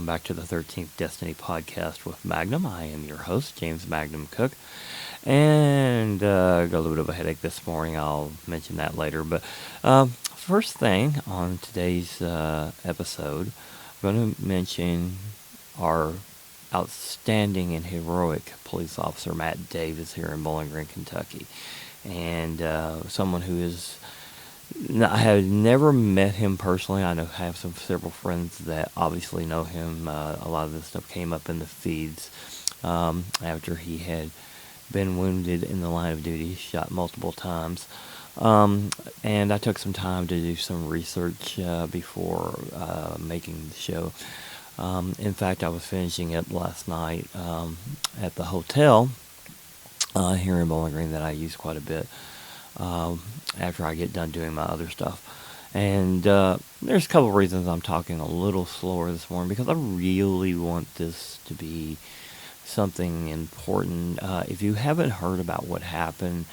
back to the 13th Destiny podcast with Magnum. I am your host, James Magnum Cook, and got a little bit of a headache this morning. I'll mention that later. But first thing on today's episode, I'm going to mention our outstanding and heroic police officer, Matt Davis, here in Bowling Green, Kentucky, and someone who is. I have never met him personally. I have several friends that obviously know him. A lot of this stuff came up in the feeds after he had been wounded in the line of duty, shot multiple times. And I took some time to do some research before making the show. In fact, I was finishing it last night at the hotel here in Bowling Green that I use quite a bit. After I get done doing my other stuff. And there's a couple of reasons I'm talking a little slower this morning, because I really want this to be something important. If you haven't heard about what happened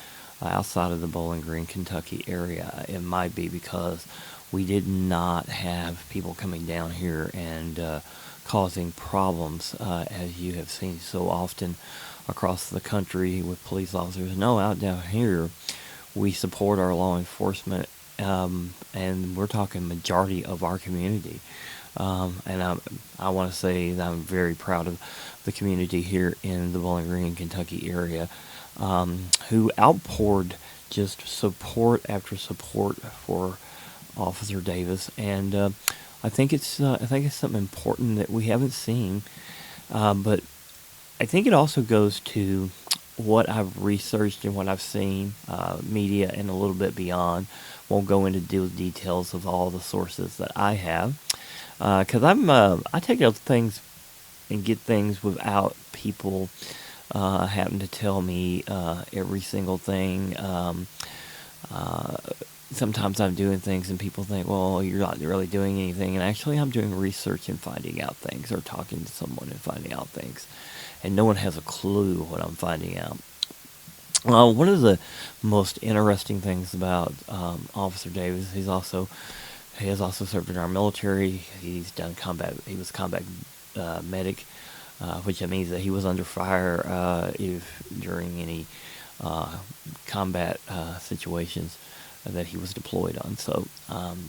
outside of the Bowling Green, Kentucky area, it might be because we did not have people coming down here and causing problems, as you have seen so often across the country with police officers. No, out down here, we support our law enforcement, and we're talking majority of our community. And I want to say that I'm very proud of the community here in the Bowling Green, Kentucky area, who outpoured just support after support for Officer Davis. And I think it's something important that we haven't seen, but I think it also goes to what I've researched and what I've seen, media and a little bit beyond. Won't go into details of all the sources that I have, because I take out things and get things without people having to tell me every single thing. Sometimes I'm doing things and people think, well, you're not really doing anything, and actually I'm doing research and finding out things, or talking to someone and finding out things. And no one has a clue what I'm finding out. One of the most interesting things about Officer Davis, he has also served in our military. He's done combat. He was combat medic, which means that he was under fire during any combat situations that he was deployed on. So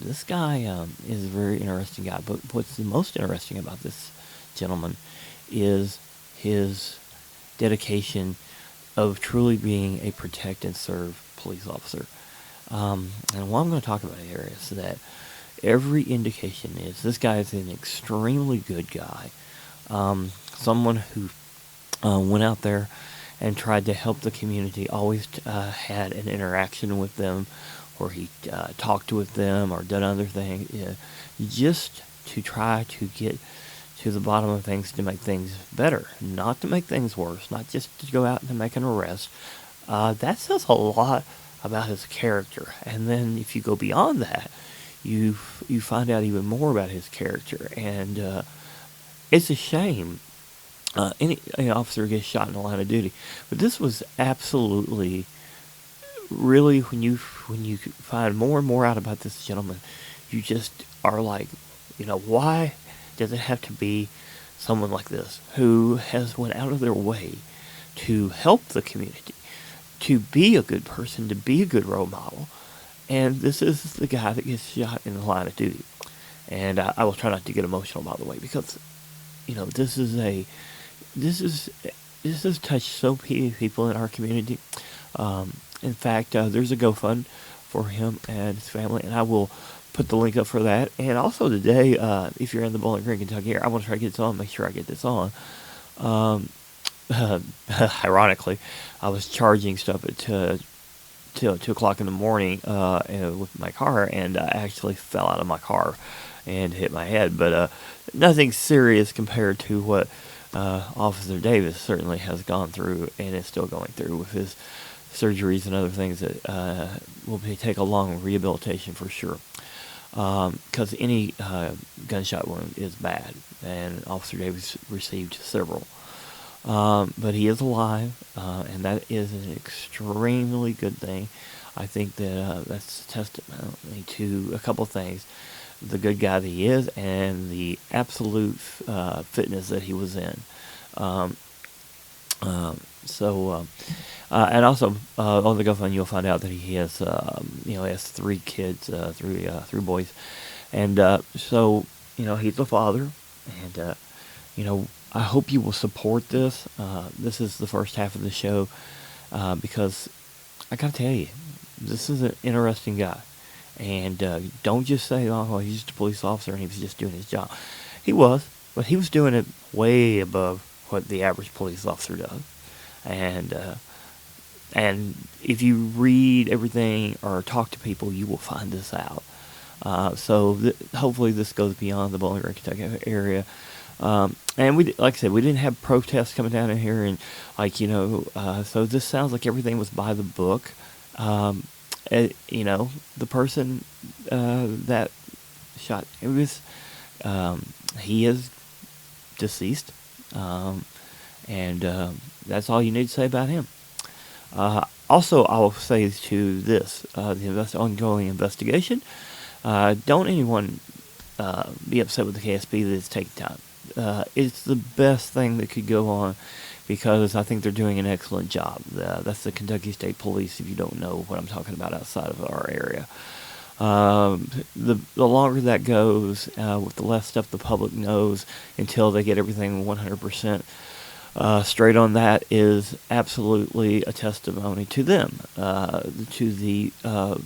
this guy is a very interesting guy. But what's the most interesting about this gentleman is his dedication of truly being a protect and serve police officer. And what I'm going to talk about here is that every indication is this guy is an extremely good guy. Someone who went out there and tried to help the community, always had an interaction with them, or he talked with them or done other things, just to try to get to the bottom of things, to make things better, not to make things worse, not just to go out and make an arrest. That says a lot about his character. And then if you go beyond that, you find out even more about his character. And it's a shame any officer gets shot in the line of duty, but this was absolutely, really, when you find more and more out about this gentleman, you just are like, why does it have to be someone like this who has went out of their way to help the community, to be a good person, to be a good role model? And this is the guy that gets shot in the line of duty. And I will try not to get emotional, by the way, because this has touched so many people in our community. In fact, there's a GoFund for him and his family, and I will put the link up for that. And also today, if you're in the Bowling Green, Kentucky area, I want to try to get this on, make sure I get this on. Ironically, I was charging stuff at 2 o'clock in the morning with my car, and I actually fell out of my car and hit my head. But nothing serious compared to what Officer Davis certainly has gone through and is still going through with his surgeries and other things that will take a long rehabilitation for sure. Because any gunshot wound is bad, and Officer Davis received several. But he is alive, and that is an extremely good thing. I think that that's testimony to a couple things. the good guy that he is and the absolute fitness that he was in. Um, so and also on the GoFund, you'll find out that he has he has 3 kids, three boys, and so he's the father, and I hope you will support this. This is the first half of the show because I gotta tell you, this is an interesting guy, and don't just say, "Oh, well, he's just a police officer and he was just doing his job." He was, but he was doing it way above what the average police officer does, and and if you read everything or talk to people, you will find this out. Hopefully this goes beyond the Bowling Green, Kentucky area. And like I said, we didn't have protests coming down in here, and so this sounds like everything was by the book. The person that shot, he is deceased, and that's all you need to say about him. Also, I will say to this, the ongoing investigation, don't anyone be upset with the KSB that it's taking time. It's the best thing that could go on because I think they're doing an excellent job. That's the Kentucky State Police, if you don't know what I'm talking about outside of our area. The longer that goes, with the less stuff the public knows until they get everything 100% straight on, that is absolutely a testimony to them, to the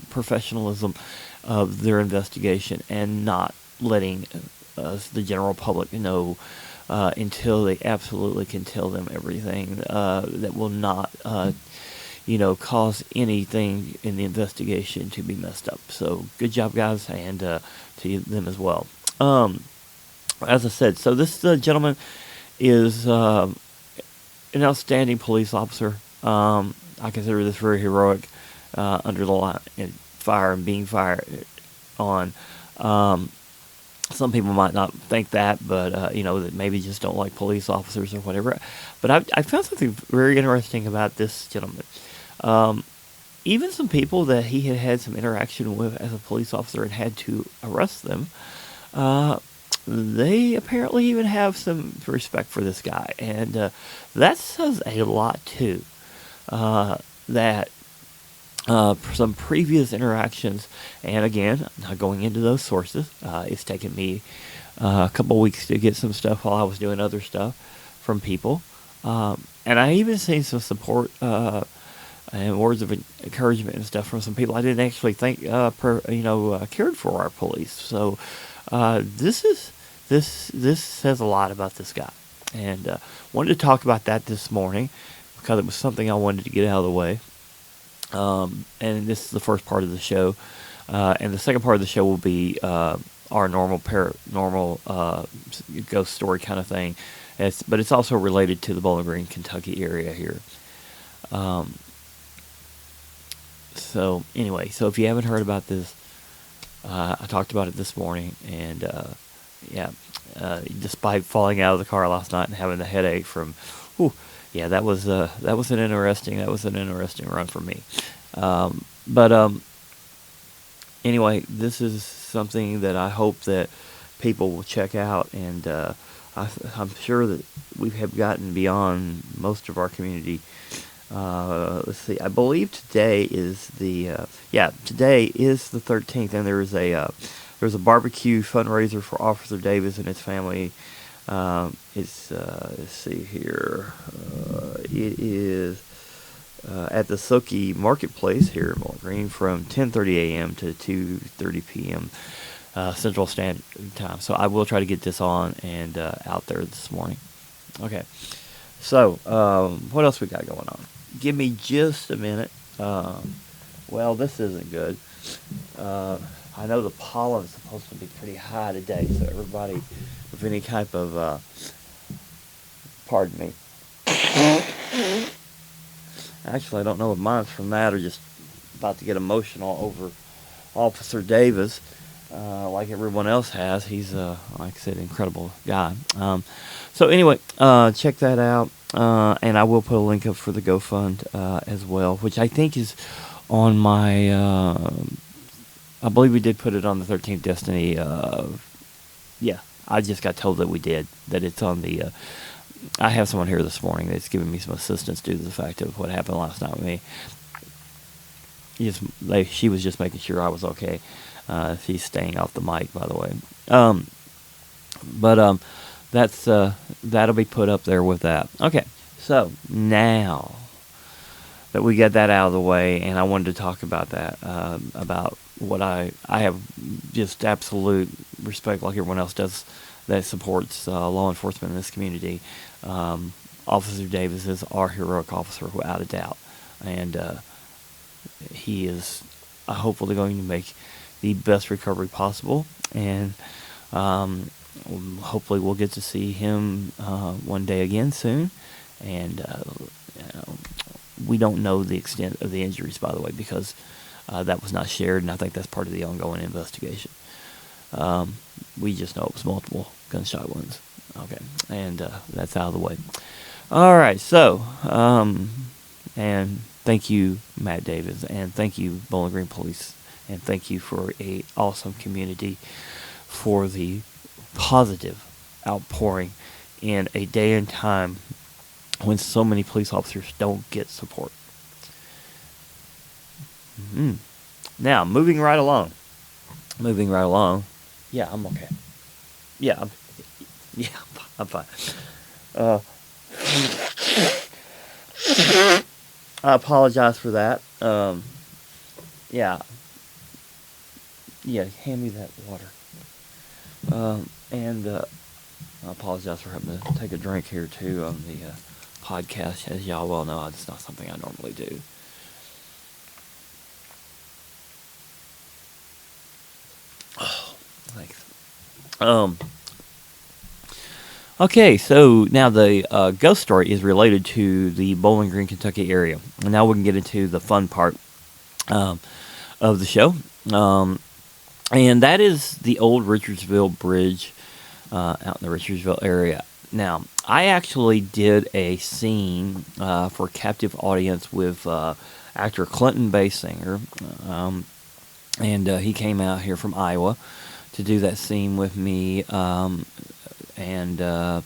professionalism of their investigation, and not letting the general public know until they absolutely can tell them everything that will not cause anything in the investigation to be messed up. So good job, guys, and to them as well. As I said, so this gentleman is an outstanding police officer. I consider this very heroic under the line and fire and being fired on. Some people might not think that, but that maybe just don't like police officers or whatever. But I found something very interesting about this gentleman. Even some people that he had some interaction with as a police officer and had to arrest them, they apparently even have some respect for this guy, and that says a lot too. That some previous interactions, and again, not going into those sources. It's taken me a couple weeks to get some stuff while I was doing other stuff from people, and I even seen some support and words of encouragement and stuff from some people I didn't actually think cared for our police. So this says a lot about this guy, and wanted to talk about that this morning because it was something I wanted to get out of the way. And this is the first part of the show, and the second part of the show will be our normal ghost story kind of thing. But it's also related to the Bowling Green, Kentucky area here. So anyway, so if you haven't heard about this, I talked about it this morning, and despite falling out of the car last night and having a headache from, that was an interesting run for me. Anyway, this is something that I hope that people will check out, and I'm sure that we have gotten beyond most of our community. Let's see. I believe today is the 13th, and there's a barbecue fundraiser for Officer Davis and his family. Let's see here. It is at the Soki Marketplace here in Bowling Green from 10:30 a.m. to 2:30 p.m. Central Standard Time. So I will try to get this on and out there this morning. Okay. So what else we got going on? Give me just a minute. Well, this isn't good. I know the pollen's supposed to be pretty high today, so everybody with any type of, pardon me. Actually, I don't know if mine's from that or just about to get emotional over Officer Davis, like everyone else has. He's, like I said, an incredible guy. So anyway, check that out, and I will put a link up for the GoFund as well, which I think is on my I believe we did put it on the 13th Destiny. Yeah, I just got told that we did. That it's on the. I have someone here this morning that's giving me some assistance due to the fact of what happened last night with me. She was just making sure I was okay. She's staying off the mic, by the way. But that's that'll be put up there with that. Okay, so now that we got that out of the way, and I wanted to talk about that, about what I have just absolute respect, like everyone else does, that supports law enforcement in this community. Officer Davis is our heroic officer, without a doubt, and he is hopefully going to make the best recovery possible, and hopefully we'll get to see him one day again soon. And we don't know the extent of the injuries, by the way, because that was not shared, and I think that's part of the ongoing investigation. We just know it was multiple gunshot wounds. Okay, and that's out of the way. All right, so, and thank you, Matt Davis, and thank you, Bowling Green Police, and thank you for a awesome community, for the positive outpouring in a day and time when so many police officers don't get support. Mm-hmm. Now, moving right along. Yeah, I'm okay. Yeah, I'm fine. I apologize for that. Yeah, hand me that water. And I apologize for having to take a drink here too on the podcast. As y'all well know, it's not something I normally do. Oh, thanks. Okay, so now the ghost story is related to the Bowling Green, Kentucky area. And now we can get into the fun part of the show. And that is the old Richardsville Bridge out in the Richardsville area. Now, I actually did a scene for captive audience with actor Clinton Basinger. And he came out here from Iowa to do that scene with me. And I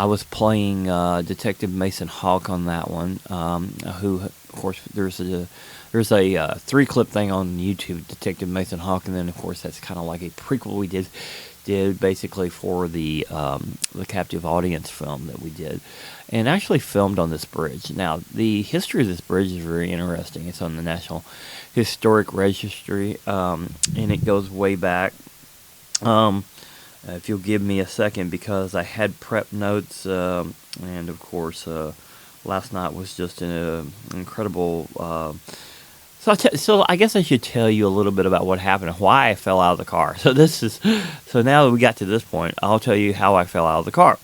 was playing Detective Mason Hawk on that one. Who, of course, there's a 3-clip thing on YouTube, Detective Mason Hawk, and then of course that's kind of like a prequel we did basically for the captive audience film that we did, and actually filmed on this bridge. Now, the history of this bridge is very interesting. It's on the National Historic Registry, and it goes way back. If you'll give me a second, because I had prep notes, and of course, last night was just an incredible. So I guess I should tell you a little bit about what happened and why I fell out of the car. So now that we got to this point, I'll tell you how I fell out of the car.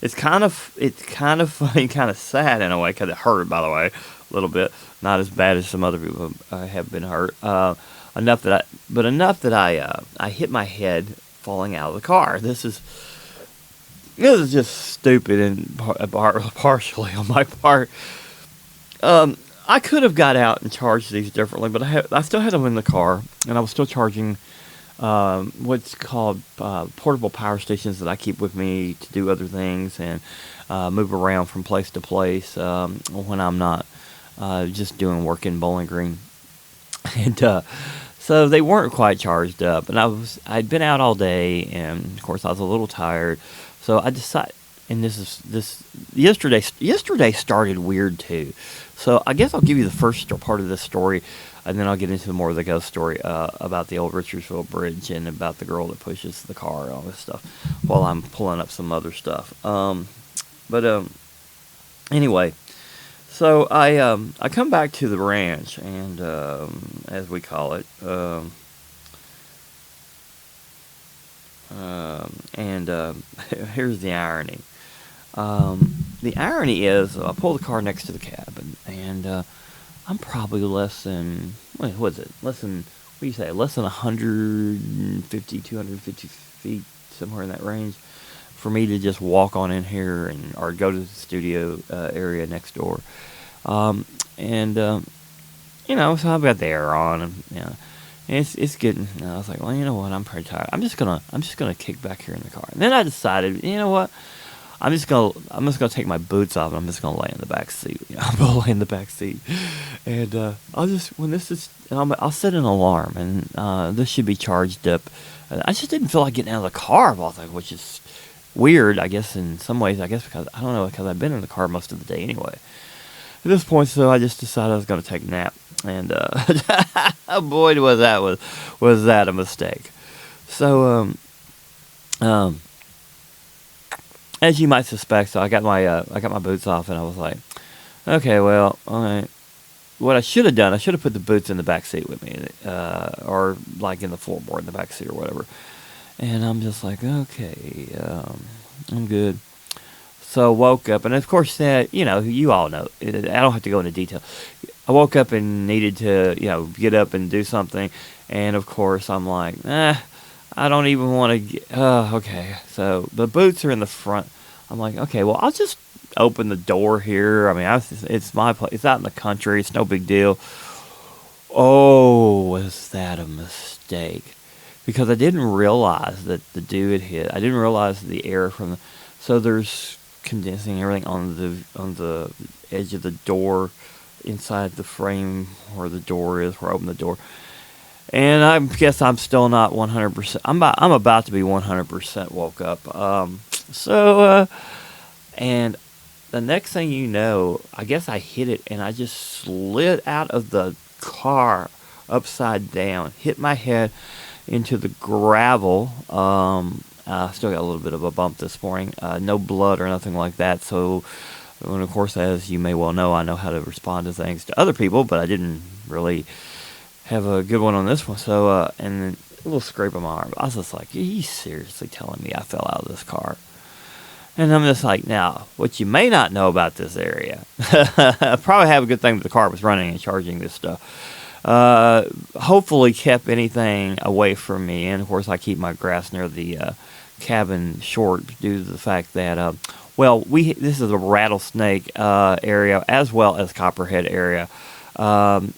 It's kind of funny, kind of sad in a way, because it hurt, by the way, a little bit. Not as bad as some other people have been hurt. Enough that I hit my head falling out of the car. This is just stupid and partially on my part. I could have got out and charged these differently, but I still had them in the car, and I was still charging what's called portable power stations that I keep with me to do other things and move around from place to place when I'm not just doing work in Bowling Green. And so they weren't quite charged up, and I'd been out all day, and of course I was a little tired, so I decided. And yesterday started weird too. So I guess I'll give you the first part of this story, and then I'll get into more of the ghost story about the old Richardsville Bridge and about the girl that pushes the car and all this stuff, while I'm pulling up some other stuff. Anyway, so I come back to the ranch, and as we call it, here's the irony. The irony is, I pull the car next to the cabin, and I'm probably less than 150, 250 feet, somewhere in that range, for me to just walk on in here or go to the studio area next door. So I've got the air on, and And it's getting. And I was like, well, you know what? I'm pretty tired. I'm just gonna kick back here in the car. And then I decided, you know what? I'm just gonna take my boots off and I'm just gonna lay in the back seat. I'm gonna lay in the back seat, and I'll just when this is I'll set an alarm and this should be charged up. I just didn't feel like getting out of the car of all things, which is weird, I guess in some ways. I guess because I don't know because I've been in the car most of the day anyway. At this point, so I just decided I was gonna take a nap, and boy, was that a mistake. So um, as you might suspect, so I got my boots off, and I was like, okay, well, all right. What I should have done, I should have put the boots in the back seat with me, or like in the floorboard in the back seat or whatever. And I'm just like, okay, I'm good. So I woke up, and of course, you all know. I don't have to go into detail. I woke up and needed to, get up and do something, and of course, I'm like, I don't even want to get. Okay. So the boots are in the front. I'm like, okay, well, I'll just open the door here. I mean, it's my place. It's out in the country. It's no big deal. Oh, was that a mistake? Because I didn't realize that the dew had hit. I didn't realize the air from the. So there's condensing everything on the edge of the door, inside the frame where the door is, where I open the door. And I guess I'm still not 100%. I'm about to be 100% woke up. And the next thing you know, I guess I hit it and I just slid out of the car upside down, hit my head into the gravel. I still got a little bit of a bump this morning. No blood or nothing like that. So, and of course, as you may well know, I know how to respond to things to other people, but I didn't really have a good one on this one. So, and then a little scrape on my arm. I was just like, are you seriously telling me I fell out of this car? And I'm just like, now, what you may not know about this area, I probably have a good thing that the car was running and charging this stuff. Hopefully kept anything away from me. And of course, I keep my grass near the cabin short due to the fact that, this is a rattlesnake area as well as copperhead area. And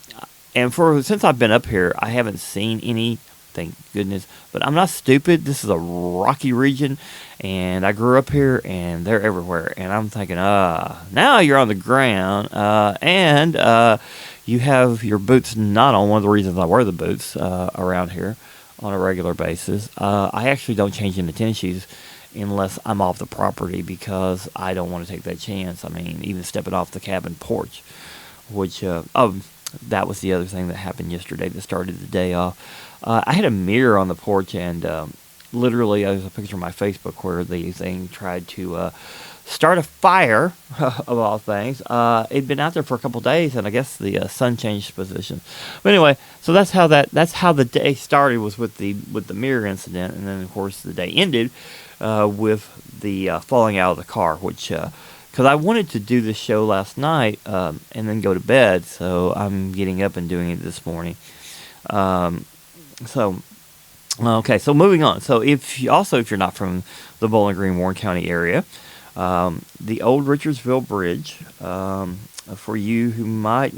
since I've been up here, I haven't seen any, thank goodness. But I'm not stupid. This is a rocky region, and I grew up here, and they're everywhere. And I'm thinking, now you're on the ground, and you have your boots not on. One of the reasons I wear the boots around here on a regular basis. I actually don't change into tennis shoes unless I'm off the property because I don't want to take that chance. I mean, even stepping off the cabin porch, which, that was the other thing that happened yesterday that started the day off. I had a mirror on the porch, and literally, there's a picture on my Facebook where the thing tried to start a fire, of all things. It'd been out there for a couple days, and I guess the sun changed position. But anyway, so that's how the day started, was with the mirror incident, and then of course the day ended with the falling out of the car, which. Because I wanted to do this show last night and then go to bed, so I'm getting up and doing it this morning. So moving on. So if you're not from the Bowling Green, Warren County area, the old Richardsville Bridge, for you who might,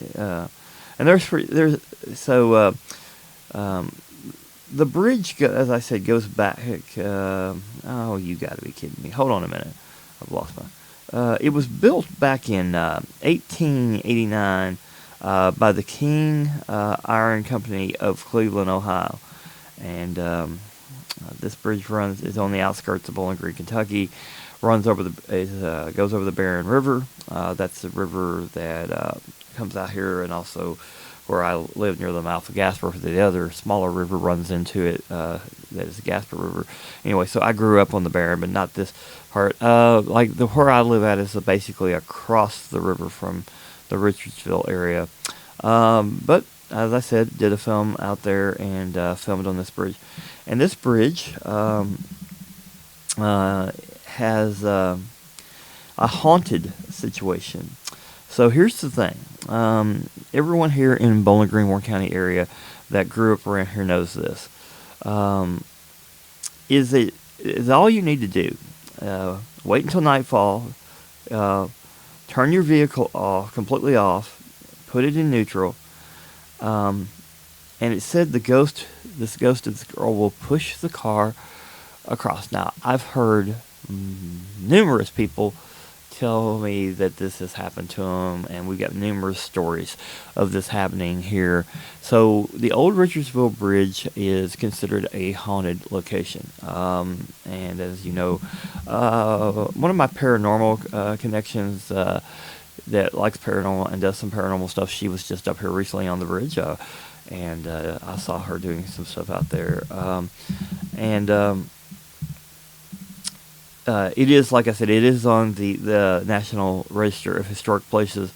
the bridge, as I said, goes back. You got to be kidding me! Hold on a minute, I've lost my. It was built back in 1889 by the King Iron Company of Cleveland, Ohio. And this bridge is on the outskirts of Bowling Green, Kentucky. Goes over the Barren River. That's the river that comes out here, and also where I live near the mouth of Gasper. The other smaller river runs into it. That is the Gasper River. Anyway, so I grew up on the Barren, but not this part. Where I live at is basically across the river from the Richardsville area. But as I said, did a film out there and filmed on this bridge. And this bridge has a haunted situation. So here's the thing. Everyone here in Bowling Green, Warren County area that grew up around here knows this. Is all you need to do. Wait until nightfall. Turn your vehicle completely off. Put it in neutral. and it said this ghost of this girl will push the car across. Now, I've heard numerous people tell me that this has happened to them, and we've got numerous stories of this happening here. So, the old Richardsville Bridge is considered a haunted location. And as you know, one of my paranormal connections that likes paranormal and does some paranormal stuff, she was just up here recently on the bridge. And I saw her doing some stuff out there. And it is, like I said, it is on the National Register of Historic Places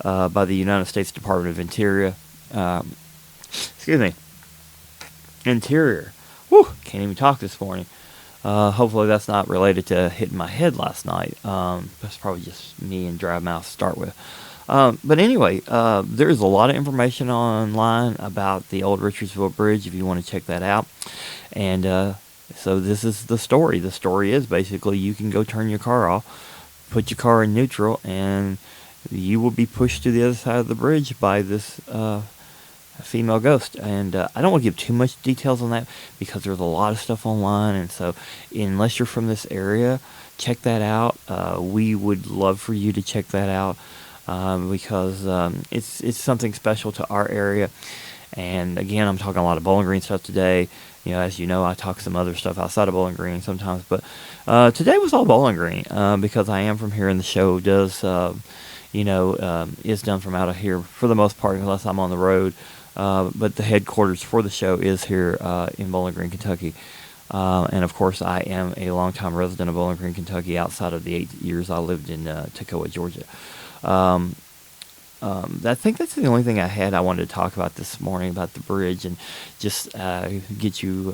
by the United States Department of Interior. Excuse me. Interior. Whew, can't even talk this morning. Hopefully that's not related to hitting my head last night. That's probably just me and dry mouth to start with. But anyway, there's a lot of information online about the old Richardsville Bridge if you want to check that out. And so this is the story. The story is basically you can go turn your car off, put your car in neutral, and you will be pushed to the other side of the bridge by this female ghost. And I don't want to give too much details on that because there's a lot of stuff online. And so unless you're from this area, check that out. We would love for you to check that out because it's something special to our area. And again, I'm talking a lot of Bowling Green stuff today. You know, as you know, I talk some other stuff outside of Bowling Green sometimes, but today was all Bowling Green because I am from here, and the show does, is done from out of here for the most part, unless I'm on the road. But the headquarters for the show is here in Bowling Green, Kentucky. And of course, I am a longtime resident of Bowling Green, Kentucky, outside of the 8 years I lived in Toccoa, Georgia. I think that's the only thing I wanted to talk about this morning about the bridge, and just get you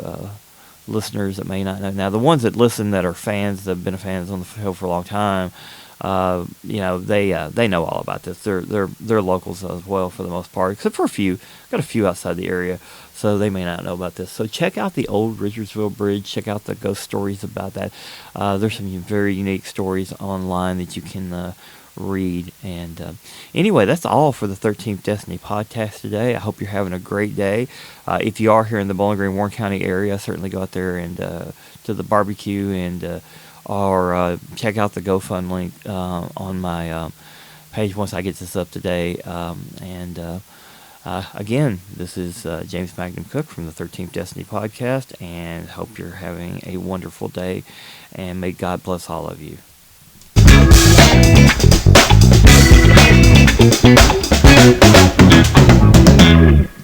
listeners that may not know. Now, the ones that listen that are fans, that have been fans on the show for a long time, they know all about this. They're locals as well for the most part, except for a few. Got a few outside the area, so they may not know about this. So check out the old Richardsville Bridge. Check out the ghost stories about that. There's some very unique stories online that you can read. And anyway, that's all for the 13th Destiny podcast today. I hope you're having a great day. If you are here in the Bowling Green, Warren County area, certainly go out there and to the barbecue and or check out the GoFund link on my page once I get this up today. Again, this is James Magnum Cook from the 13th Destiny podcast, and hope you're having a wonderful day, and may God bless all of you.